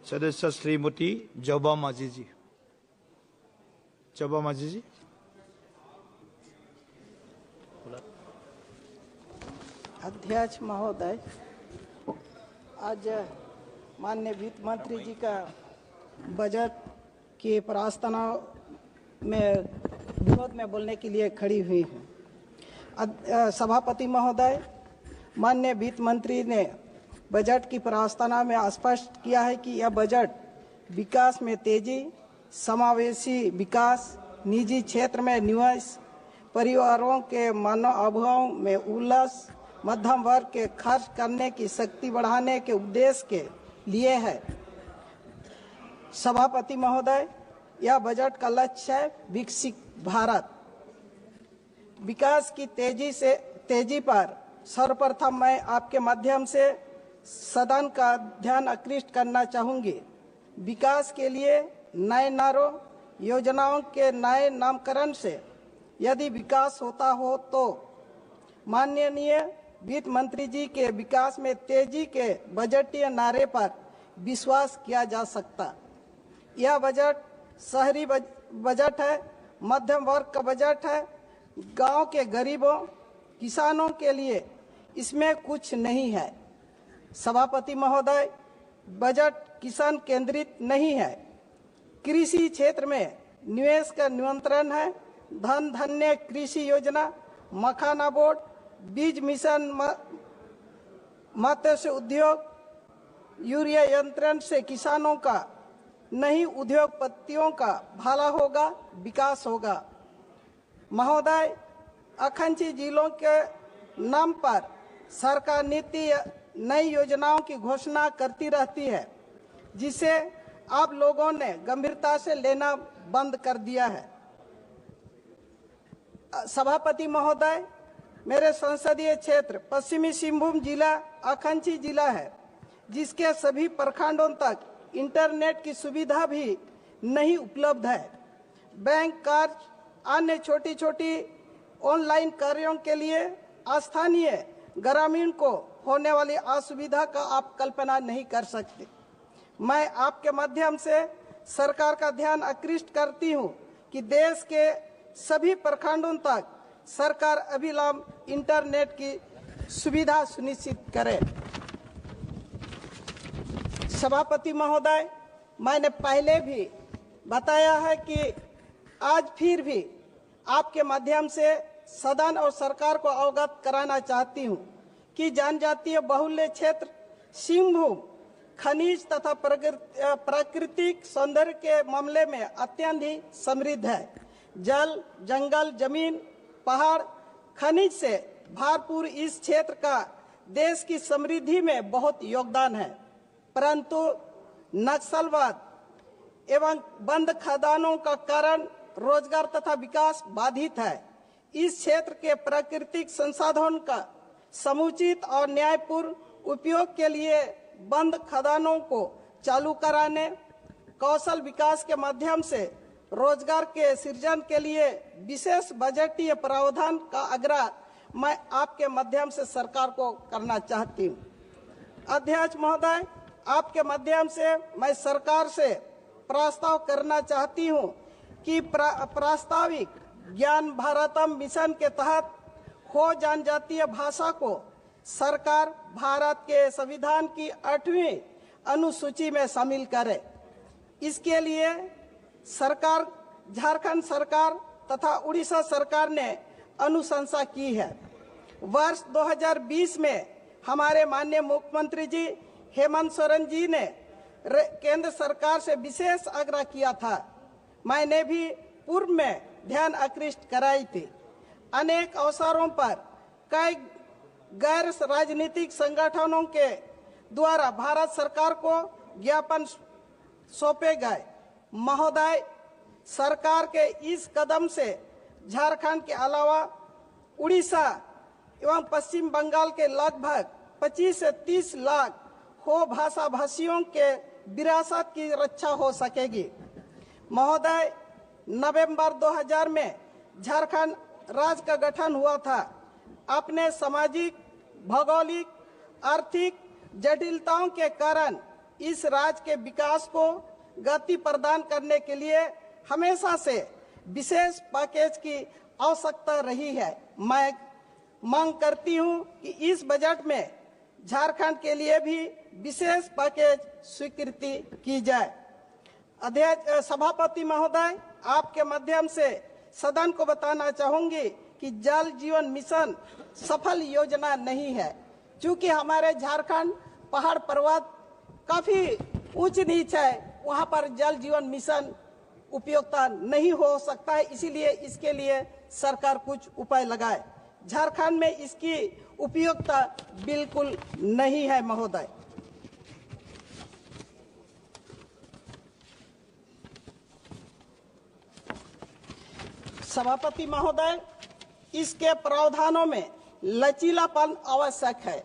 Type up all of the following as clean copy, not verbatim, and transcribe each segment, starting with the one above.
सदस्य श्रीमती जबा माझी जी। जबा माझी जी। अध्यक्ष महोदय, आज माननीय वित्त मंत्री जी का बजट के प्रस्तावना में विरोध में बोलने के लिए खड़ी हुई हूँ। सभापति महोदय, माननीय वित्त मंत्री ने बजट की प्रस्तावना में स्पष्ट किया है कि यह बजट विकास में तेजी, समावेशी विकास, निजी क्षेत्र में निवेश, परिवारों के मनोभावों में उल्लास, मध्यम वर्ग के खर्च करने की शक्ति बढ़ाने के उद्देश्य के लिए है। सभापति महोदय, यह बजट का लक्ष्य है विकसित भारत। विकास की तेजी पर सर्वप्रथम मैं आपके माध्यम से सदन का ध्यान आकृष्ट करना चाहूंगी। विकास के लिए नए नारों, योजनाओं के नए नामकरण से यदि विकास होता हो तो माननीय वित्त मंत्री जी के विकास में तेजी के बजटीय नारे पर विश्वास किया जा सकता। यह बजट शहरी बजट है, मध्यम वर्ग का बजट है। गांव के गरीबों, किसानों के लिए इसमें कुछ नहीं है। सभापति महोदय, बजट किसान केंद्रित नहीं है। कृषि क्षेत्र में निवेश का नियंत्रण है। धन धान्य कृषि योजना, मखाना बोर्ड, बीज मिशन, मत्स्य उद्योग, यूरिया यंत्रण से किसानों का नहीं उद्योगपतियों का भला होगा, विकास होगा। महोदय, अखंडी जिलों के नाम पर सरकार नीति नई योजनाओं की घोषणा करती रहती है, जिसे आप लोगों ने गंभीरता से लेना बंद कर दिया है। सभापति महोदय, मेरे संसदीय क्षेत्र पश्चिमी सिंहभूम जिला अखंडी जिला है, जिसके सभी प्रखंडों तक इंटरनेट की सुविधा भी नहीं उपलब्ध है। बैंक कार्य, अन्य छोटी छोटी ऑनलाइन कार्यों के लिए स्थानीय ग्रामीण को होने वाली असुविधा का आप कल्पना नहीं कर सकते। मैं आपके माध्यम से सरकार का ध्यान आकृष्ट करती हूं कि देश के सभी प्रखंडों तक सरकार अविलंब इंटरनेट की सुविधा सुनिश्चित करे। सभापति महोदय, मैंने पहले भी बताया है कि आज फिर भी आपके माध्यम से सदन और सरकार को अवगत कराना चाहती हूं कि जनजातीय बहुल्य क्षेत्र सिंहभूम खनिज तथा प्राकृतिक सौंदर्य के मामले में अत्यंत ही समृद्ध है। जल, जंगल, जमीन, पहाड़, खनिज से भरपूर इस क्षेत्र का देश की समृद्धि में बहुत योगदान है, परंतु नक्सलवाद एवं बंद खदानों का कारण रोजगार तथा विकास बाधित है। इस क्षेत्र के प्राकृतिक संसाधनों का समुचित और न्यायपूर्ण उपयोग के लिए बंद खदानों को चालू कराने, कौशल विकास के माध्यम से रोजगार के सृजन के लिए विशेष बजटीय प्रावधान का आग्रह मैं आपके माध्यम से सरकार को करना चाहती हूँ। अध्यक्ष महोदय, आपके माध्यम से मैं सरकार से प्रस्ताव करना चाहती हूँ कि प्रस्तावित ज्ञान भारतम मिशन के तहत हो जनजातीय भाषा को सरकार भारत के संविधान की 8वीं अनुसूची में शामिल करे। इसके लिए सरकार, झारखंड सरकार तथा उड़ीसा सरकार ने अनुशंसा की है। वर्ष 2020 में हमारे माननीय मुख्यमंत्री जी हेमंत सोरेन जी ने केंद्र सरकार से विशेष आग्रह किया था। मैंने भी पूर्व में ध्यान आकृष्ट कराई थी। अनेक अवसरों पर कई गैर राजनीतिक संगठनों के द्वारा भारत सरकार को ज्ञापन सौंपे गए। महोदय, सरकार के इस कदम से झारखंड के अलावा उड़ीसा एवं पश्चिम बंगाल के लगभग 25 से 30 लाख हो भाषा भाषियों के विरासत की रक्षा हो सकेगी। महोदय, नवंबर 2000 में झारखंड राज्य का गठन हुआ था। अपने सामाजिक, भौगोलिक, आर्थिक जटिलताओं के कारण इस राज्य के विकास को गति प्रदान करने के लिए हमेशा से विशेष पैकेज की आवश्यकता रही है। मैं मांग करती हूं कि इस बजट में झारखंड के लिए भी विशेष पैकेज स्वीकृति की जाए। अध्यक्ष सभापति महोदय, आपके माध्यम से सदन को बताना चाहूंगी कि जल जीवन मिशन सफल योजना नहीं है, क्योंकि हमारे झारखंड पहाड़ पर्वत काफी ऊंच नीच है, वहां पर जल जीवन मिशन उपयोगिता नहीं हो सकता है। इसीलिए इसके लिए सरकार कुछ उपाय लगाए। झारखंड में इसकी उपयोगिता बिल्कुल नहीं है महोदय। सभापति महोदय, इसके प्रावधानों में लचीलापन आवश्यक है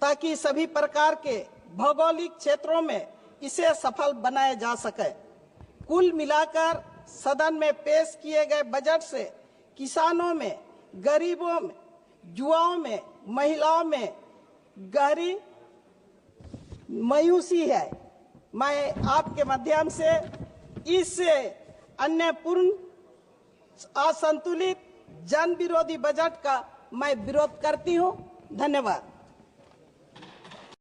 ताकि सभी प्रकार के भौगोलिक क्षेत्रों में इसे सफल बनाया जा सके। कुल मिलाकर सदन में पेश किए गए बजट से किसानों में, गरीबों में, युवाओं में, महिलाओं में गहरी मायूसी है। मैं आपके माध्यम से इस अन्य पूर्ण असंतुलित जन विरोधी बजट का मैं विरोध करती हूं। धन्यवाद।